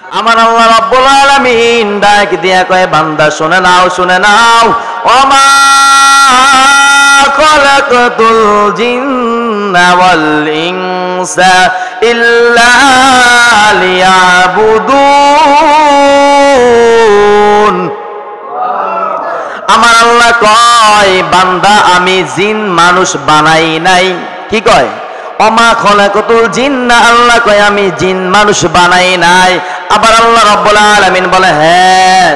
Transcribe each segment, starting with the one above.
আমার আল্লাহ রাব্বুল আলামিন ডাক দিয়া কয় বান্দা শুনে নাও শুনে নাও ওমা খালাকাতুল জিন্না ওয়াল ইনসা ইল্লা লিয়াবুদুন। আমার আল্লাহ কয় বান্দা আমি জিন মানুষ বানাই নাই। কি কয়? ওমা খালাকাতুল জিন্না, আল্লাহ কয় আমি জিন মানুষ বানাই নাই। আবার আল্লাহ রাব্বুল আলামিন বলে হ্যাঁ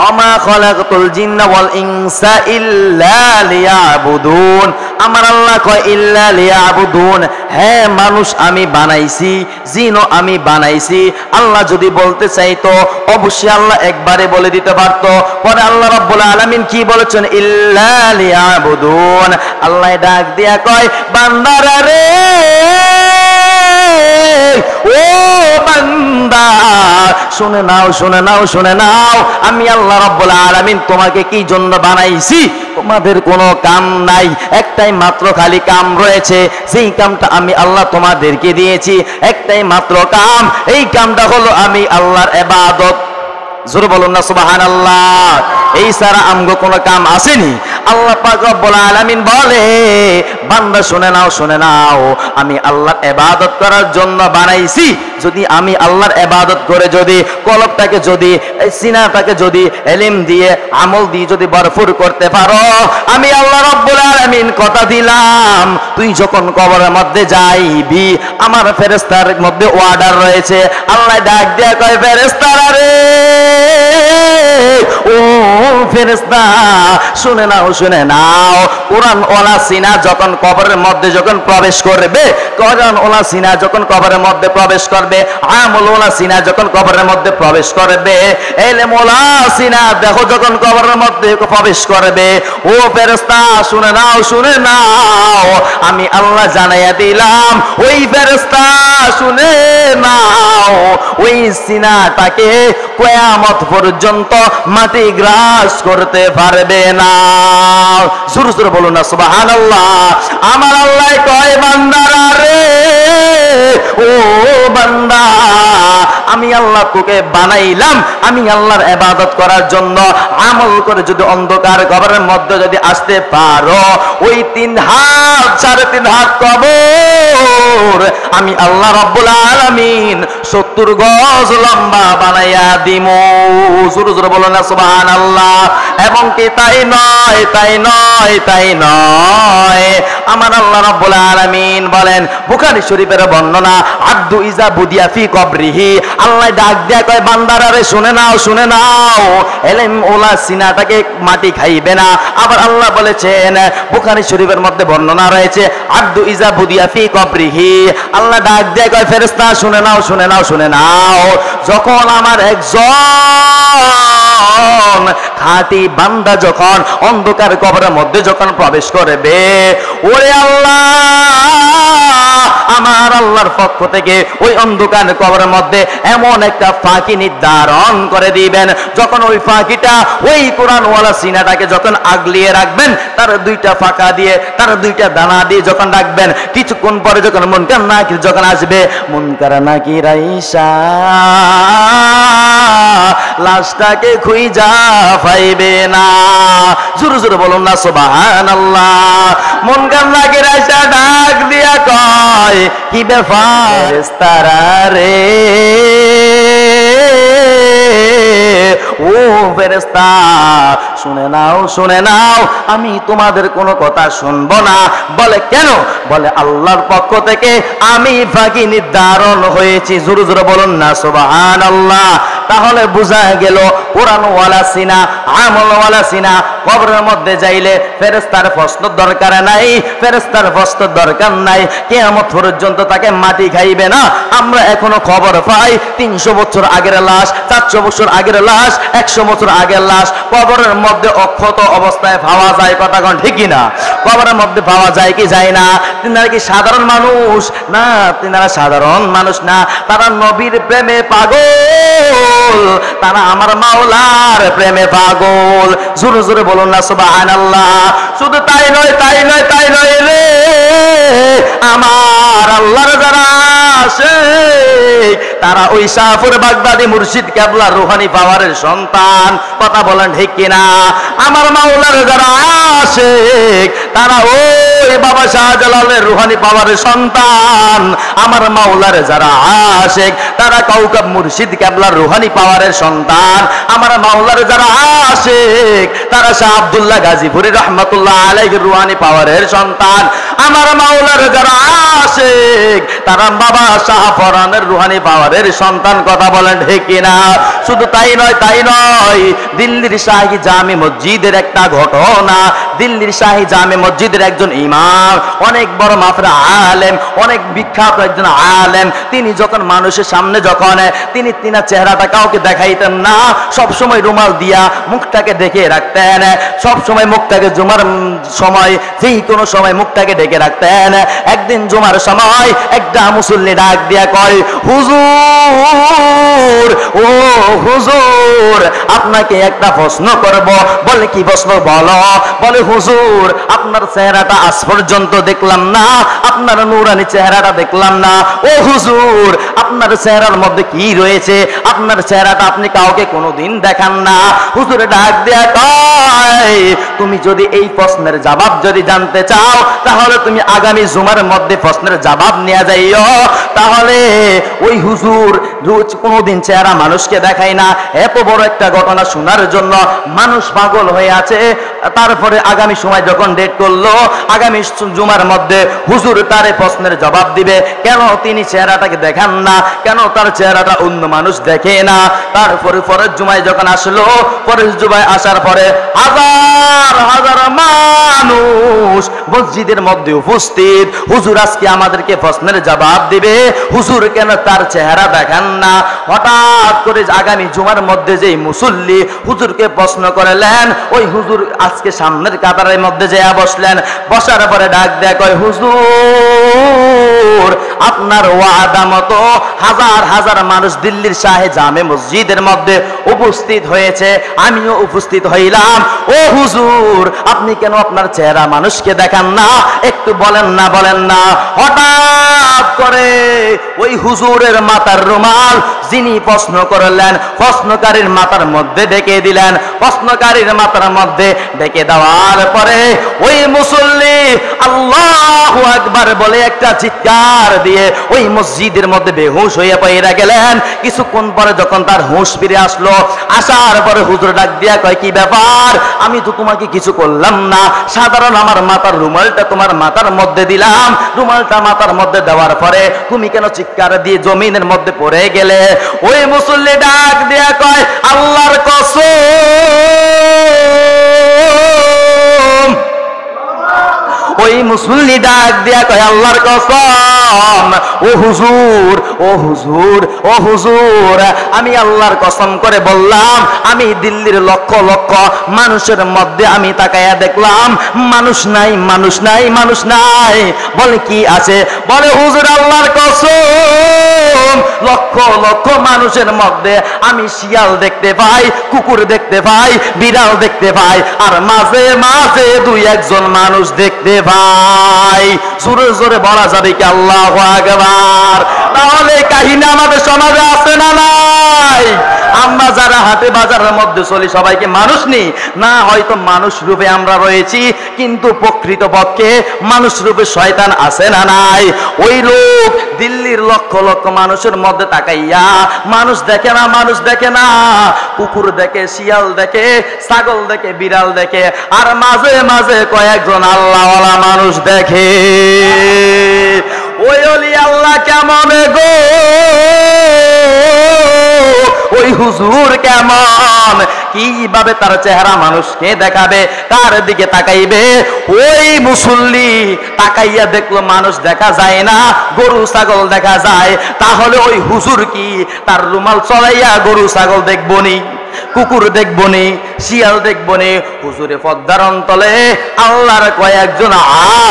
ওমা খালাকাতুল জিন্না ওয়াল ইনসা ইল্লা লিয়াবুদুন। আমার আল্লাহ কয় ইল্লা লিয়াবুদুন, হ্যাঁ মানুষ আমি বানাইছি, জিনও আমি বানাইছি। আল্লাহ যদি বলতে চাইতো অবশ্যই আল্লাহ একবারে বলে দিতে পারতো। পরে আল্লাহ রাব্বুল আলামিন কি বলেছেন? ইল্লা লিয়াবুদুন। আল্লাহ ডাক দিয়া কয় বান্দারা রে, ও বান্দা শুনে নাও শুনে নাও শুনে নাও, আমি আল্লাহ রাব্বুল আলামিন তোমাকে কি জন্য বানাইছি? তোমাদের কোনো কাম নাই, একটাই মাত্র খালি কাম রয়েছে। সেই কামটা আমি আল্লাহ তোমাদেরকে দিয়েছি, একটাই মাত্র কাম। এই কামটা হলো আমি আল্লাহর ইবাদত। জোরে বলুন না সুবহানাল্লাহ। এই সারা আমগো কোনো কাম আসেনি। আল্লাহ পাক রব্বুল আলামিন বলে বান্দা শুনে নাও শুনে নাও, আমি আল্লাহর ইবাদত করার জন্য বানাইছি। যদি আমি আল্লাহর ইবাদত করে যদি কলবটাকে যদি সিনাটাকে যদি ইলম দিয়ে আমল দিয়ে যদি ভরপুর করতে পারো, আমি আল্লাহ রব্বুল আলামিন কথা দিলাম তুই যখন কবরের মধ্যে যাইবি আমার ফেরেশতার মধ্যে অর্ডার রয়েছে। আল্লাহ ডাক দিয়া কয় ফেরেশতারা রে, ও ফেরেশতা শুনে নাও শুনে নাও, কোরআন ওয়ালা সিনা যখন কবরের মধ্যে যখন প্রবেশ করবে, কোরআন ওয়ালা সিনা যখন কবরের মধ্যে প্রবেশ করবে, আমল ওয়ালা সিনা যখন কবরের মধ্যে প্রবেশ করবে, ইলম ওয়ালা সিনা দেখো যখন কবরের মধ্যে প্রবেশ করবে, ও ফেরেশতা শুনে নাও শুনে নাও, আমি আল্লাহ জানাইয়া দিলাম ওই ফেরেশতা শুনে নাও ওই সিনাটাকে কিয়ামত পর্যন্ত মাটি গ্রাস করতে পারবে না। জোরে জোরে বলুন না সুবহানাল্লাহ। আমার আল্লাহ কয় বান্দারা রে, ও বান্দা আমি আল্লাহ তোকে বানাইলাম আমি আল্লাহর ইবাদত করার জন্য। আমল করে যদি অন্ধকার কবরের মধ্যে যদি আসতে পারো, ওই 3 হাত 3.5 হাত কবর আমি আল্লাহ রাব্বুল আলামিন 70 গজ লম্বা বানাইয়া দিমু। জোরে জোরে বলো না সুবহানাল্লাহ। এবং কি তাই নয় তাই নয় তাই নয়, আমার আল্লাহ রাব্বুল আলামিন বলেন বুখারী শরীফের বর্ণনা, আব্দু ইজা বুদিয়া ফি কবরিহি, আল্লাহ ডাক দিয়া কয় বান্দারা রে শুনে নাও শুনে নাও, ইলম ওলা সিনাটাকে মাটি খাইবে না। আবার আল্লাহ বলেছেন বুখারী শরীফের মধ্যে বর্ণনা রয়েছে, আব্দু ইজা বুদিয়া ফি কবরিহি, আল্লাহ ডাক দিয়া কয় ফেরেশতা শুনে নাও শুনে নাও শুনে নাও, যখন আমার একজন খাঁটি বান্দা যখন অন্ধকার কবরের মধ্যে যখন প্রবেশ করবে, ওরে আল্লাহ আমার আল্লাহর পক্ষ থেকে ওই অন্ধকার কবরের মধ্যে এমন একটা ফাঁকি নির্ধারণ করে দিবেন, যখন ওই ফাঁকিটা ওই কোরআন ওয়ালা সিনাটাকে যখন আগলিয়ে রাখবেন, তার 2টা ফাঁকা দিয়ে তার 2টা দানা দিয়ে যখন রাখবেন, কিছুক্ষণ পরে যখন মুনকার নাকির যখন আসবে, মুনকার নাকির আইসা লাশটাকে খুঁজা পাইবে না। জোরে জোরে বলুন না সুবহানাল্লাহ। মুনকার নাকির আইসা ডাক দিয়া কয় কি ব্যাপার ফেরেশতারা রে, ও ফেরেশতা শুনে নাও শুনে নাও, আমি তোমাদের কোনো কথা শুনবো না। বলে কেন? বলে আল্লাহর পক্ষ থেকে আমি ফাঁকি নির্ধারণ হয়েছি। জোরে জোরে বলুন না সুবহানাল্লাহ। তাহলে বোঝা গেল কোরআন ওয়ালা সিনা আমল ওয়ালা সিনা কবরের মধ্যে যাইলে ফেরেশতার প্রশ্ন দরকার নাই, ফেরেশতার প্রশ্ন দরকার নাই, কিয়ামত পর্যন্ত তাকে মাটি খাইবে না। আমরা এখনো খবর পাই 300 বছর আগের লাশ, 400 বছর আগের লাশ, 100 বছর আগের লাশ কবরের মধ্যে অক্ষত অবস্থায় পাওয়া যায়। কথা কোন ঠিক না? কবরের মধ্যে পাওয়া যায় কি যায় না? তিনারা কি সাধারণ মানুষ? না, তিনারা সাধারণ মানুষ না, তারা নবীর প্রেমে পাগল, তারা আমার মাওলার প্রেমে পাগল। জোরে জোরে বলুন না সুবহানাল্লাহ। শুধু তাই নয় তাই নয় তাই নয় রে, আমার আল্লাহর যারা আশিক তারা ওই শাহপুর বাগদাদি মুর্শিদ কেবলা রুহানি পাওয়ারের সন্তান। কথা বলেন ঠিক কিনা? আমার মাওলার যারা আশিক তারা ওই বাবা শাহজালালের রুহানি পাওয়ারের সন্তান। আমার মাওলার যারা আশিক তারা কাউকাব মুর্শিদ কেবলার রুহানি পাওয়ারের সন্তান। আমার মাওলার যারা আশিক তারা শাহ আব্দুল্লাহ গাজীপুরি রহমাতুল্লাহ আলাইহির রুহানি পাওয়ারের সন্তান। আমার মাওলার যারা আশিক তারা বাবা শাহ ফরানের রুহানি পাওয়ারের সন্তান। কথা বলেন ঠিক কিনা? শুধু তাই নয়, দিল্লির শাহী জামে মসজিদের একটা ঘটনা। দিল্লির শাহী জামে মসজিদের একজন ইমাম, অনেক বড় মাফরা আলেম, অনেক বিখ্যাত একজন আলেম। তিনি যখন মানুষের সামনে তিনি চেহারাটা কাউকে দেখাইতেন না, সব সময় রুমাল দিয়া মুখটাকে ঢেকে রাখতেন। সব সময় মুখটাকে জুমার সময় যেই কোনো সময় মুখটাকে ঢেকে রাখতেন। একদিন জুমার সময় একটা মুসল্লি ডাক দিয়া কয়, হুজুর, ও হুজুর, আপনাকে একটা প্রশ্ন করব। বলে কি প্রশ্ন? বলো। বলে হুজুর, আপনার চেহারাটা আজ পর্যন্ত দেখলাম না, আপনার নূরানি চেহারাটা দেখলাম না। ও হুজুর, আপনার চেহারার মধ্যে কি রয়েছে? আপনার চেহারাটা আপনি কাউকে কোনোদিন দেখান না। হুজুর ডাক দেয়া কয়, তুমি যদি এই প্রশ্নের জবাব যদি জানতে চাও তাহলে তুমি আগামী জুমার মধ্যে প্রশ্নের জবাব নিয়ে যাইও। তাহলে ওই হুজুর রোজ কোনোদিন চেহারা মানুষকে দেখায় না, এত বড় একটা ঘটনা শোনার জন্য মানুষ পাগল হয়ে আছে। তারপরে আগামী সময় যখন ডেট করলো, আগামী জুমার মধ্যে হুজুর তার প্রশ্নের জবাব দিবে, কেন তিনি চেহারাটাকে দেখান না, কেন তার চেহারাটা অন্য মানুষ দেখে না। তারপরে পরের জুমায় যখন আসলো, পরের জুমায় আসার পরে হাজার হাজার মানুষ মসজিদের মধ্যে উপস্থিত। হুজুর আজকে আমাদেরকে প্রশ্নের জবাব দিবে, হুজুর কেন তার চেহারা দেখান না। হঠাৎ করে আগামী জুমার মধ্যে যেই মুসল্লি হুজুরকে প্রশ্ন করলেন, ওই হুজুর আজকে সামনের কাতারের মধ্যে যেয়া বসলেন। বসার পরে ডাক দেয়া কয়, হুজুর, আপনার ওয়াদা মতো হাজার হাজার মানুষ দিল্লির শাহে জামে মসজিদের মধ্যে উপস্থিত হয়েছে, আমিও উপস্থিত হইলাম। ও হুজুর, আপনি কেন আপনার চেহারা মানুষকে দেখান না? একটু বলেন না। হঠাৎ করে ওই হুজুরের মাথার রুমাল যিনি প্রশ্ন করলেন, প্রশ্নকারীর মাথার মধ্যে ডেকে দিলেন। প্রশ্নকারীর মাথার মধ্যে ডেকে দেওয়ার পরে ওই মুসল্লি আল্লাহু আকবার বলে একটা চিৎকার দিয়ে ওই মসজিদের মধ্যে বেহুশ হয়ে পড়ে গেলেন। কিছুক্ষণ পরে যখন তার হুঁশ ফিরে আসলো, আসার পরে হুজুর ডাক দিয়া কয়, কি ব্যাপার? আমি তো তোমাকে কিছু করলাম না, সাধারণ আমার মাথার রুমালটা তোমার মাথার মধ্যে দিলাম। রুমালটা মাথার মধ্যে দেওয়ার পরে তুমি কেন চিৎকার দিয়ে জমিনের মধ্যে পড়ে গেলে? ওই মুসল্লি ডাক দিয়া কয়, আল্লাহর কসম। ওই মুসল্লি ডাক দিয়া কয়, আল্লাহর কসম, ও হুজুর, ও হুজুর, ও হুজুর, আমি আল্লাহর কসম করে বললাম, আমি দিল্লির লক্ষ লক্ষ মানুষের মধ্যে আমি তাকায়া দেখলাম মানুষ নাই, মানুষ নাই, মানুষ নাই। বলে কি আছে? বলে হুজুর আল্লাহর কসম, লক্ষ লক্ষ মানুষের মধ্যে আমি শিয়াল দেখতে পাই, কুকুর দেখতে পাই, বিড়াল দেখতে পাই, আর মাঝে মাঝে দুই একজন মানুষ দেখতে পাই। জোরে জোরে বলা যাবে কি আল্লাহু আকবার? তাহলে কাহিনী আমাদের সমাজে আছে না নাই? আমরা যারা হাটে বাজারের মধ্যে চলি সবাইকে মানুষ নেই না, হয়তো মানুষ রূপে আমরা রয়েছি, কিন্তু প্রকৃত পক্ষে মানুষ রূপে শয়তান আছে না নাই? ওই লোক দিল্লির লক্ষ লক্ষ মানুষের মধ্যে তাকাইয়া মানুষ দেখে না, মানুষ দেখে না, কুকুর দেখে, শিয়াল দেখে, ছাগল দেখে, বিড়াল দেখে, আর মাঝে মাঝে কয়েকজন আল্লাহওয়ালা মানুষ দেখে। ওই ওলি আল্লাহ কেমন গো, ওই হুজুর কেমন, কিভাবে তার চেহারা মানুষকে দেখাবে, কার দিকে তাকাইবে? ওই মুসল্লি তাকাইয়া দেখলো মানুষ দেখা যায় না, গরু ছাগল দেখা যায়, তাহলে ওই হুজুর কি তার রুমাল চড়াইয়া গরু ছাগল দেখবনি, কুকুর দেখবনি, শিয়াল দেখবনি? হুজুরে পদ্মার অন্তলে আল্লাহর কয়েকজন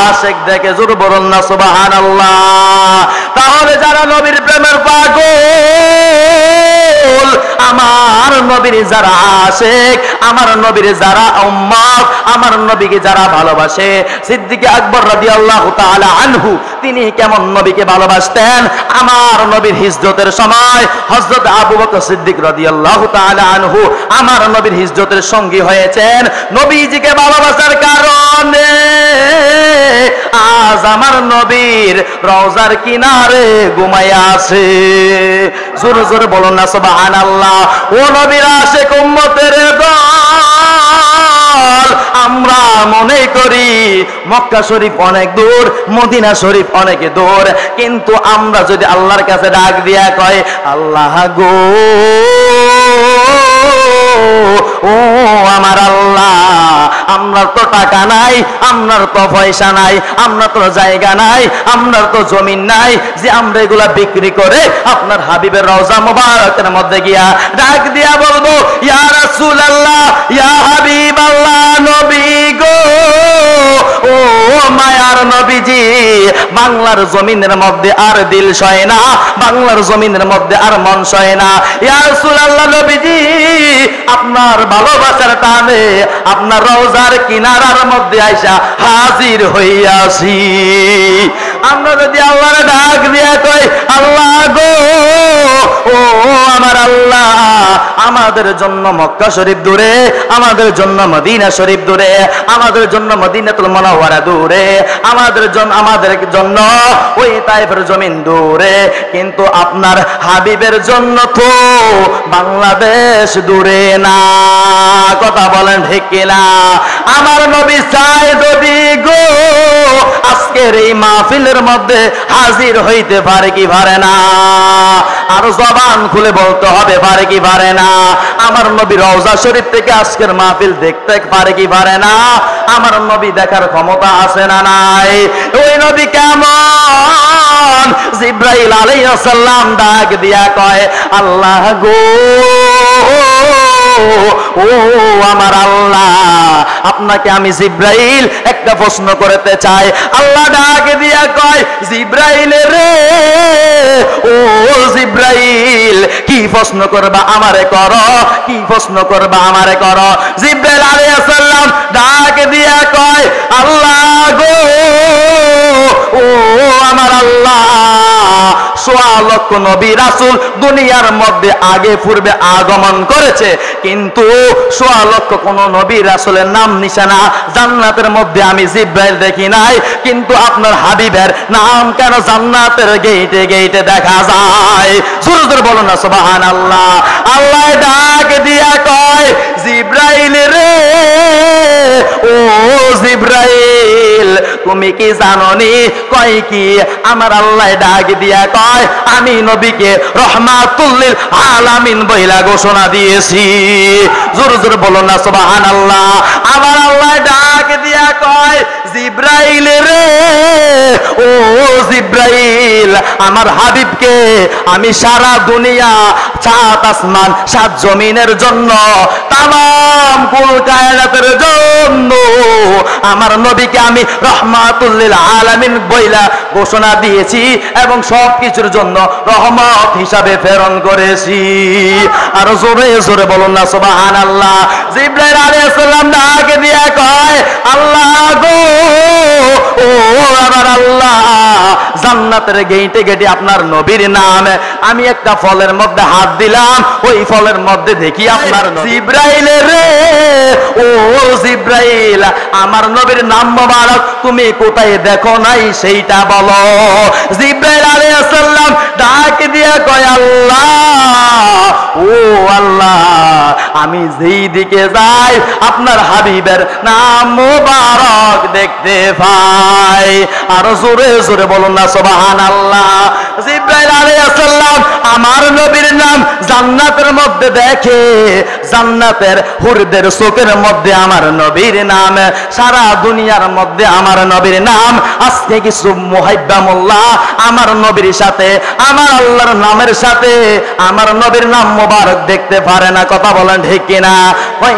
আশিক দেখে। জোর বলুন না সুবহানাল্লাহ। তাহলে যারা নবীর প্রেমের পাগল, আমার নবীর যারা আশিক, আমার নবীর যারা উম্মত, আমার নবীকে যারা ভালোবাসে, সিদ্দিক আকবর রাদিয়াল্লাহু তাআলা আনহু তিনি কেমন নবীকে ভালোবাসতেন। আমার নবীর হিজরতের সময় হযরত আবু বকর সিদ্দিক রাদিয়াল্লাহু তাআলা আনহু আমার নবীর হিজরতের সঙ্গী হয়েছেন। নবীজিকে ভালোবাসার কারণে আজ আমার নবীর রওজার কিনারে ঘুমায়া আছে। জোরে জোরে বলুন না সুবহানাল্লাহ। ও নবীর আশিক উম্মতের দল, আমরা মনে করি মক্কা শরীফ অনেক দূর, মদিনা শরীফ অনেক দূর, কিন্তু আমরা যদি আল্লাহর কাছে ডাক দিয়া কয় আল্লাহ গো, ও আমার আল্লাহ, আপনার তো টাকা নাই, আপনার তো পয়সা নাই, আপনার তো জায়গা নাই, আপনার তো জমিন নাই যে আমরা এগুলা বিক্রি করে আপনার হাবিবের রওজা মুবারকের মধ্যে গিয়া ডাক দিয়া বলবো ইয়া রাসূলুল্লাহ, ইয়া হাবিবাল্লাহ, নবী গো, ও মায়ার নবীজি, বাংলার জমিনের মধ্যে আর দিল সয় না, বাংলার জমিনের মধ্যে আর মন সয় না। ইয়া রাসূলুল্লাহ, নবীজি, আপনার ভালোবাসার টানে আপনার রওজার কিনারার মধ্যে আইসা হাজির হইয়াছি। আমরা যদি আল্লাহর ডাক দিয়া কই আল্লাহ গো, ও আমার আল্লাহ, আমাদের জন্য মক্কা শরীফ দূরে, আমাদের জন্য মদিনা শরীফ দূরে, আমাদের জন্য মদিনাতুল মুনাওয়ারা দূরে, আমাদের জন্য ওই তায়েফের জমিন দূরে, কিন্তু আপনার হাবিবের জন্য তো বাংলাদেশ দূরে না। কথা বলেন ঠিক কিনা? আমার নবী চাই যদি গো আজকের এই মাহফিলের মধ্যে হাজির হইতে পারে কি পারে না? আর জবান খুলে বলতে হবে পারে কি পারে না? আমার নবী রওজা শরীফ থেকে আজকের মাহফিল দেখতে পারে কি পারে না? আমার নবী দেখার ক্ষমতা আছে না নাই? ওই নবী কেমন? জিবরাইল আলাইহিস সালাম ডাক দিয়া কয় আল্লাহ গো, ও আমার আল্লাহ, আপনাকে আমি জিবরাইল একটা প্রশ্ন করতে চাই। আল্লাহ ডাক দিয়া কয় জিবরাইল রে, ও জিবরাইল, কি প্রশ্ন করবা আমারে করো, কি প্রশ্ন করবা আমারে করো। জিবরাইল আলাইহিস সালাম ডাক দিয়া কয় আল্লাহ গো, ও আমার আল্লাহ, ১৬ লক্ষ নবী রাসূল দুনিয়ার মধ্যে আগে পূর্বে আগমন করেছে, কিন্তু ১৬ লক্ষ কোন নবী রাসূলের নাম নিশানা জান্নাতের মধ্যে আমি জিবরাইল দেখি নাই, কিন্তু আপনার হাবিবের নাম কেন জান্নাতের গেইটে গেইটে দেখা যায়? জোরে জোরে বলুন না সুবহানাল্লাহ। আল্লাহ ডাক দিয়া কয় জিবরাইল রে, ও জিবরাইল, তুমি কি জানোনি? কয় কি? আমার আল্লাহ ডাক দিয়া কয় আমি নবীকে রহমাতুল লিল আলামিন বইলা ঘোষণা দিয়েছি। জোরে জোরে বলুন না সুবহানাল্লাহ। আমার আল্লাহ ডাক দিয়া কয় জিবরাইল রে, ও জিবরাইল, আমার হাবিবকে আমি সারা দুনিয়া, ৭ আসমান ৭ জমিনের জন্য, তামাম কুল কায়নাতের জন্য আমার নবীকে আমি রহমাতুল লিল আলামিন বইলা ঘোষণা দিয়েছি এবং সব কিছুর জন্য রহমত হিসাবে প্রেরণ করেছি। আর জোরে জোরে বলুন না সুবহানাল্লাহ। জিবরাইল আলাইহিস সালাম ডাক দিয়া কয় আল্লাহ গো, ও আমার আল্লাহ, জান্নাতের গেইটে গেটে আপনার নবীর নাম, আমি একটা ফলের মধ্যে হাত দিলাম, ওই ফলের মধ্যে দেখি আপনার জিবরাইল রে, ও জিবরাইল, আমার নবীর নাম মোবারক তুমি কোথায় দেখো নাই সেইটা বলো। জিবরাইল আলাইহিস সালাম ডাক দিয়া কয় আল্লাহ, ও আল্লাহ, আমি যেই দিকে যাই আপনার হাবিবের নাম মোবারক দেখতে পাই। আর জোরে জোরে বলুন না সুবহানাল্লাহ। জিবরাইল আলাইহিস সালাম আমার নবীর নাম জান্নাতের মধ্যে দেখে, জান্নাতের হুরদের চোখের মধ্যে আমার নবীর নাম, সারা দুনিয়ার মধ্যে আমার নবীর নাম। আজকে কিছু মুহাব্বামুল্লাহ আমার নবীর সাথে, আমার আল্লাহর নামের সাথে আমার নবীর নাম মোবারক দেখতে পারে না। কথা বলেন ঠিক কিনা?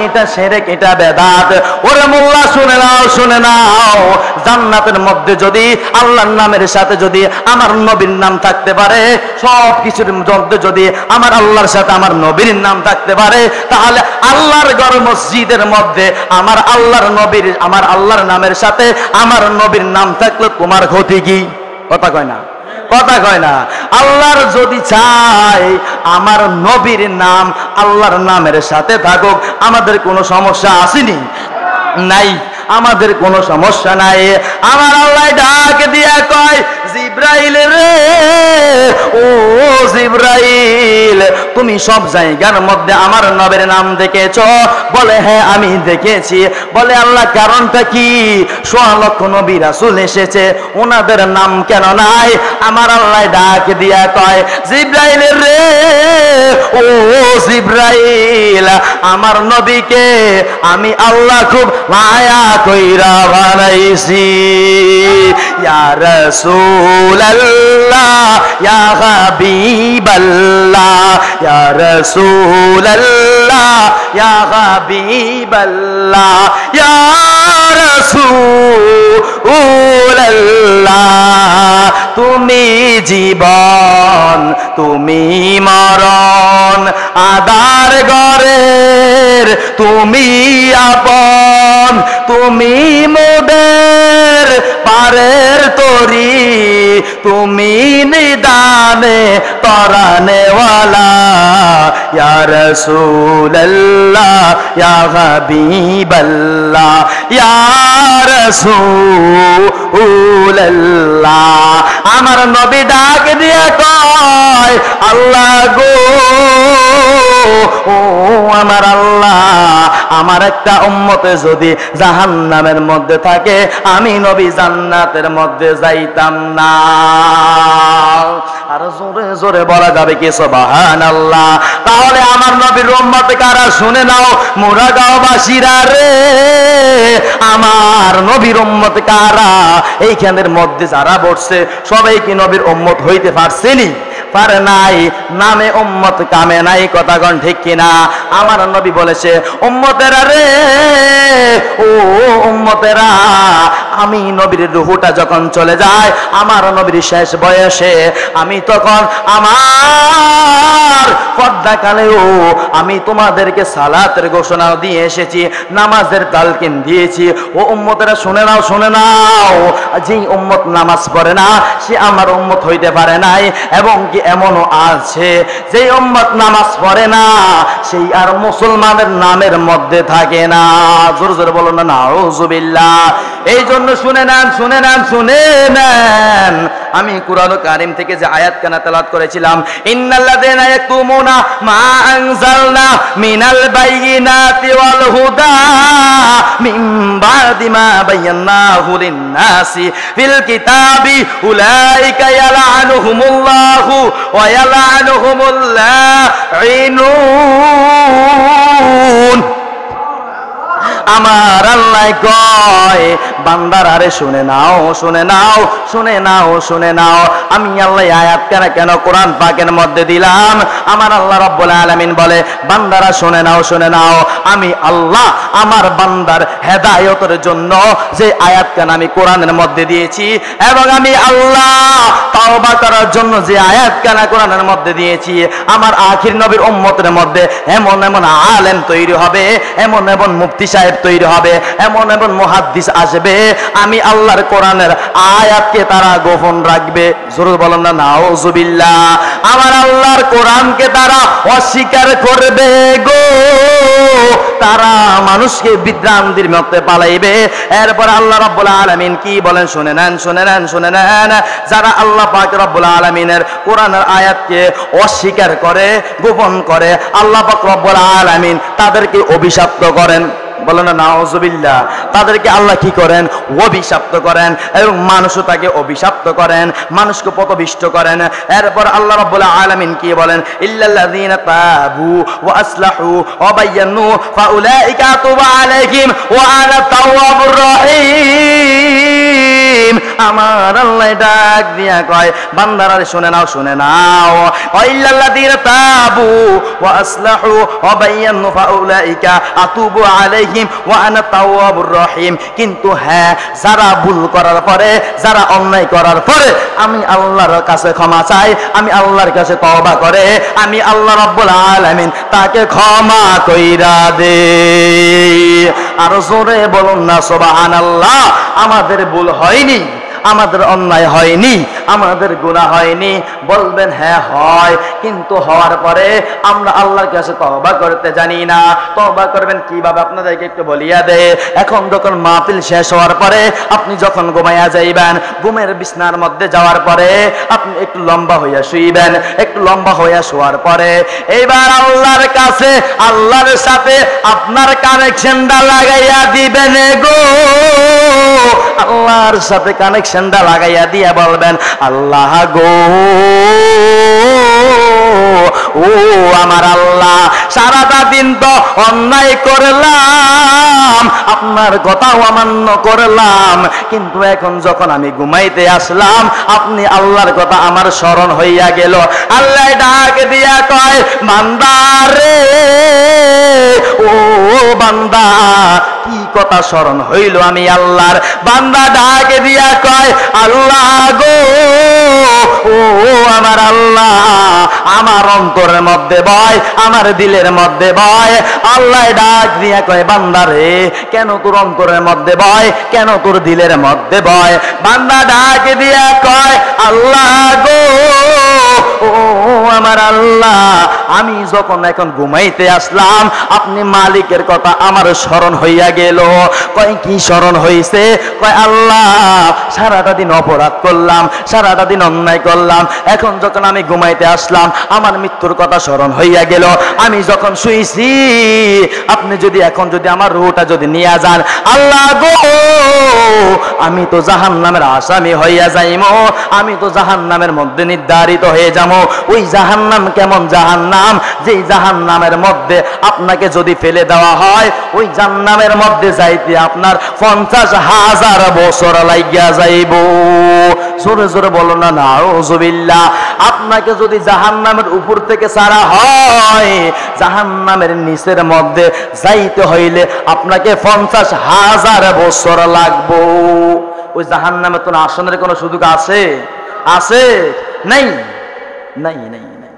এটা শিরক, এটা বেদাত। ওরে মোল্লা শুনে নাও, শুনে নাও, জান্নাতের মধ্যে যদি আল্লাহর নামের সাথে যদি আমার নবীর নাম থাকতে পারে, সব কিছুর মধ্যে যদি আমার আল্লাহর সাথে আমার নবীর নাম থাকতে পারে, তাহলে আল্লাহর ঘর মসজিদের মধ্যে আমার আল্লাহর নবীর, আমার আল্লাহর নামের সাথে আমার নবীর নাম থাকলে তোমার ক্ষতি কি? কথা কয় না, কথা কয় না। আল্লাহর যদি চায় আমার নবীর নাম আল্লাহর নামের সাথে থাকুক, আমাদের কোনো সমস্যা আসেনি? নাই, আমাদের কোনো সমস্যা নাই। আমার আল্লাহ ডাক দিয়া কয়, জিব্রাইল রে, ও জিব্রাইল, তুমি সব জায়গার মধ্যে আমার নবীর নাম দেখেছ? বলে হ্যাঁ আমি দেখেছি। বলে আল্লাহ কারণটা কি? ১৬ লক্ষ নবী রাসূল এসেছে, ওনাদের নাম কেন নাই? আমার আল্লাহ ডাক দিয়া কয়, জিব্রাইল রে, ও জিব্রাইল, আমার নবীকে আমি আল্লাহ খুব মায়া কইরা বানাইছি। ইয়া রাসূলুল্লাহ, ইয়া হাবিবাল্লাহ, ইয়া রাসূলুল্লাহ, ইয়া হাবিবাল্লাহ, ইয়া রাসূলুল্লাহ, তুমি জীবন, তুমি মরণ, আদার ঘরের তুমি আপন, তুমি মোদের পারের তরি, তুমি নিদানে তরানেওয়ালা, ইয়া রাসূলুল্লাহ, ইয়া হাবিবাল্লাহ, ইয়া রাসূলুল্লাহ। আমার নবী ডাক দিয়ে কয়, আল্লাহ গো, ও আমার আল্লাহ, আমার একটা উম্মতে যদি জাহান্নামের মধ্যে থাকে, আমি নবী জান্নাতের মধ্যে যাইতাম না। আর জোরে জোরে বলা যাবে কি সুবহানাল্লাহ? তাহলে আমার নবীর উম্মত কারা? শুনে নাও মুরাগাঁওবাসীরা রে, আমার নবীর উম্মত কারা? এইখানের মধ্যে যারা বসছে সবাই কি নবীর উম্মত হইতে পারছেনি? পারে নাই। নামে উম্মত কামে নাই, কথা কোন ঠিক কিনা? আমার নবী বলেছে, উম্মতেরা রে, ও উম্মতেরা, আমি নবীর রূহটা যখন চলে যায় আমার নবীর শেষ বয়সে, আমি তখন আমার পর্দাকালেও আমি তোমাদেরকে সালাতের ঘোষণা দিয়ে এসেছি, নামাজের তালকিন দিয়েছি। ও উম্মতেরা শুনে নাও, শুনে নাও, যেই উম্মত নামাজ পড়ে না সে আমার উম্মত হইতে পারে নাই। এবং কি এমনও আছে যেই উম্মত নামাজ পড়ে না সেই আর মুসলমানের নামের মধ্যে থাকে না। জোর জোরে বলো না নাউজুবিল্লাহ। এই জন্য শুনে নেন, শুনে নেন, শুনে নেন, আমি কুরআন কারীম থেকে যে আয়াত কানা তেলাওয়াত করেছিলাম, ইন্নাল্লাযীনা ইয়াকতুমুনা মা আনজালনা মিনাল বাইয়িনাতি ওয়াল হুদা মিন বাদি মা বায়ান্নাহু লিন-নাসি ফিল কিতাবি উলাইকা ইয়ালআনুহুমুল্লাহু ওয়া ইয়ালআনুহুমুল লাঈনুন। আমার আল্লাহ কয়, বান্দার আরে শুনে নাও, শুনে নাও, শুনে নাও, শুনে নাও, আমি আল্লাহ আয়াত কেন কোরআন পাকের মধ্যে দিলাম? আমার আল্লাহ রাব্বুল আলামিন বলে, বান্দারা শুনে নাও, শুনে নাও, আমি আল্লাহ আমার বান্দার হেদায়েতের জন্য যে আয়াত কেন আমি কোরআনের মধ্যে দিয়েছি, এবং আমি আল্লাহ তাওবা করার জন্য যে আয়াত কেন কোরআনের মধ্যে দিয়েছি, আমার আখির নবীর উম্মতের মধ্যে এমন এমন আলেম তৈরি হবে, এমন এমন মুফতি সাহেব তৈরি হবে, এমন এমন মুহাদ্দিস আসবে, আমি আল্লাহর কোরআনের আয়াতকে তারা গোপন রাখবে। জোরে বলেন না নাউজুবিল্লাহ। আমার আল্লাহর কোরআনকে তারা অস্বীকার করবে গো, তারা মানুষকে বিভ্রান্তির মধ্যে পালাইবে। এরপর আল্লাহ রাব্বুল আলামিন কি বলেন শুনে নেন, শুনে নেন, শুনে নেন, যারা আল্লাহ পাক রাব্বুল আলামিনের কোরআনের আয়াতকে অস্বীকার করে, গোপন করে, আল্লাহ পাক রাব্বুল আলামিন তাদেরকে অভিশপ্ত করেন। বলেন না নাউজুবিল্লাহ। তাদেরকে আল্লাহ কি করেন? অভিশপ্ত করেন, এবং মানুষও তাকে অভিশপ্ত করেন, মানুষকে পথভ্রষ্ট করেন। এরপর আল্লাহ রাব্বুল আলামিন কি বলেন? ইল্লাল্লাযীনা তাবু ওয়া আসলাহু ওয়া বায়ানু ফাউলাইকা আতুবু আলাইহিম ওয়া আনা তাওয়াবুর রহিম। রহিম। আমার আল্লাহ ডাক দিয়া কয় বান্দারা শুনে নাও শুনে নাও, ওয়াইল্লাল্লাযীনা তাবু ওয়া আসলাহু ওয়া বায়ানু ফাউলাইকা আতুবু আলাইহিম ওয়া আনা তাওয়াবুর রহিম। কিন্তু হ্যাঁ, যারা ভুল করার পরে, যারা অন্যায় করার পরে আমি আল্লাহর কাছে ক্ষমা চাই, আমি আল্লাহর কাছে তওবা করে আমি আল্লাহ রাব্বুল আলামিন তাকে ক্ষমা কইরা দে। আর জোরে বলুন না সুবহানাল্লাহ। আমাদের ভুল হয়নি, আমাদের অন্যায় হয়নি, আমাদের গুনাহ হয়নি। বলবেন হ্যাঁ হয়, কিন্তু হওয়ার পরে আমরা আল্লাহর কাছে তওবা করতে জানি না। তওবা করবেন কিভাবে আপনাদেরকে একটু বলিয়া দে। এখন যখন মাহফিল শেষ হওয়ার পরে আপনি যখন ঘুমাইয়া যাইবেন, ঘুমের বিছনার মধ্যে যাওয়ার পরে আপনি একটু লম্বা হইয়া শুইবেন। একটু লম্বা হইয়া শোয়ার পরে এইবার আল্লাহর কাছে, আল্লাহর সাথে আপনার কানেকশনটা লাগাইয়া দিবেন গো। আল্লাহর সাথে কানেকশনটা লাগাইয়া দিয়া বলবেন আল্লাহ গো, ও আমার আল্লাহ, সারাটা দিন তো অন্যায় করলাম, আপনার কথাও অমান্য করলাম, কিন্তু এখন যখন আমি ঘুমাইতে আসলাম আপনি আল্লাহর কথা আমার স্মরণ হইয়া গেল। আল্লাহ ডাক দিয়া কয় বান্দা রে, ও বান্দা, কি কথা স্মরণ হইল আমি আল্লাহর। বান্দা ডাক দিয়া কয় আল্লাহ গো, ও আমার আল্লাহ, আমার অন্তরের মধ্যে ভয়, আমার দিলের মধ্যে ভয়। আল্লাহ ডাক দিয়া কয় বান্দা রে, কেন তোর অন্তরের মধ্যে ভয়, কেন তোর দিলের মধ্যে ভয়? বান্দা ডাক দিয়া কয় আল্লাহ গো, ও আমার আল্লাহ, আমি যখন এখন ঘুমাইতে আসলাম আপনি মালিকের কথা আমার স্মরণ হইয়া গেল। কয় কি স্মরণ হইছে? কয় আল্লাহ, সারাটা দিন অপরাধ করলাম, সারাটা দিন অন্যায় করলাম, এখন যখন আমি ঘুমাইতে আসলাম আমার মৃত্যুর কথা স্মরণ হইয়া গেল। আমি যখন শুইছি আপনি যদি এখন যদি আমার রূহটা যদি নিয়ে যান, আল্লাহ গো, আমি তো জাহান্নামের আসামি হইয়া যাইমো, আমি তো জাহান্নামের মধ্যে নির্ধারিত হয়ে যাবো। ওই জাহান্নাম কেমন জাহান্নাম, যেই জাহান্নামের মধ্যে আপনাকে যদি ফেলে দেওয়া হয় ওই জাহান্নামের মধ্যে যাইতে আপনার 50,000 বছর লাগিয়া যাইব। জোরে জোরে বলো না নাউজুবিল্লাহ। আপনাকে যদি জাহান্নামের উপর থেকে ছাড়া হয়, জাহান্নামের নিচের মধ্যে যাইতে হইলে আপনাকে 50,000 বছর লাগবো। ওই জাহান্নামে তো আসনের কোনো সুযোগ আছে? আছে? নাই, নাই, নাই, নাই।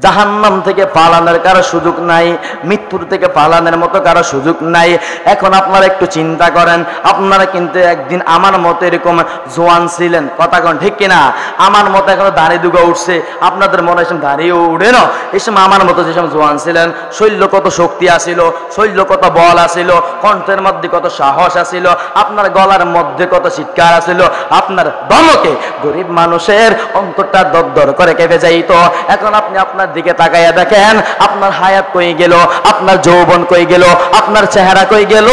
জাহান্নাম থেকে পালানোর কারো সুযোগ নাই, মৃত্যুর থেকে পালানোর মতো কারো সুযোগ নাই। এখন আপনারা একটু চিন্তা করেন, আপনারা কিন্তু একদিন আমার মতো এরকম জোয়ান ছিলেন, কথা কন ঠিক কিনা? আমার মতো এখনো দাড়ি দুগা উঠছে, আপনাদের মনে হয় দাঁড়িয়ে উঠে না। এই সময় আমার মতো যেসব জোয়ান ছিলেন, শৈল্য কত শক্তি আসিল, শৈল্য কত বল আসিল, কণ্ঠের মধ্যে কত সাহস আসিল, আপনার গলার মধ্যে কত চিৎকার আসিল, আপনার দমকে গরিব মানুষের অন্তরটা দরদর করে কেঁপে যাইত। এখন আপনি আপনার দিকে তাকাইয়া দেখেন, আপনার হায়াত কই গেল, আপনার যৌবন কই গেল, আপনার চেহারা কই গেল,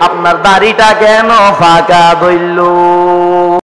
আপনার দাড়িটা কেন ফাঁকা ধরল?